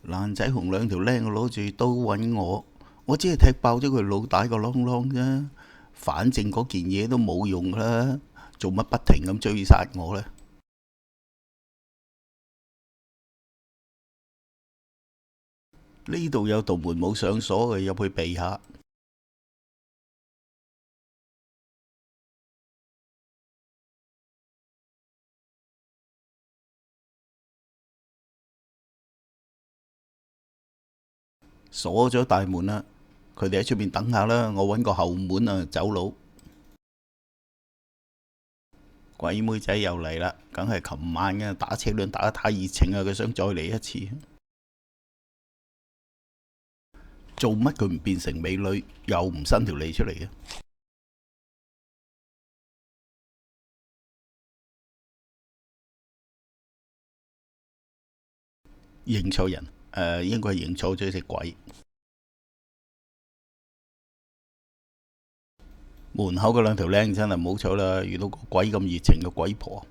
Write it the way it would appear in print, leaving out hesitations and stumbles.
爛仔熊兩條僆攞住刀揾我，我只係踢爆咗佢腦袋個啷啷啫。反正嗰件嘢都冇用啦，做乜不停咁追殺我呢？呢度有道門冇上鎖嘅，入去避下。鎖咗大門啦，佢哋喺出面等下啦，我揾個後門啊走佬。鬼妹仔又嚟啦，梗係琴晚嘅打車輪打得太熱情啊，佢想再嚟一次。做乜佢唔變成美女，又唔伸條脷出嚟嘅？認錯人，應該係認錯咗隻鬼。門口嗰兩條僆真係冇錯啦，遇到個鬼咁熱情嘅鬼婆。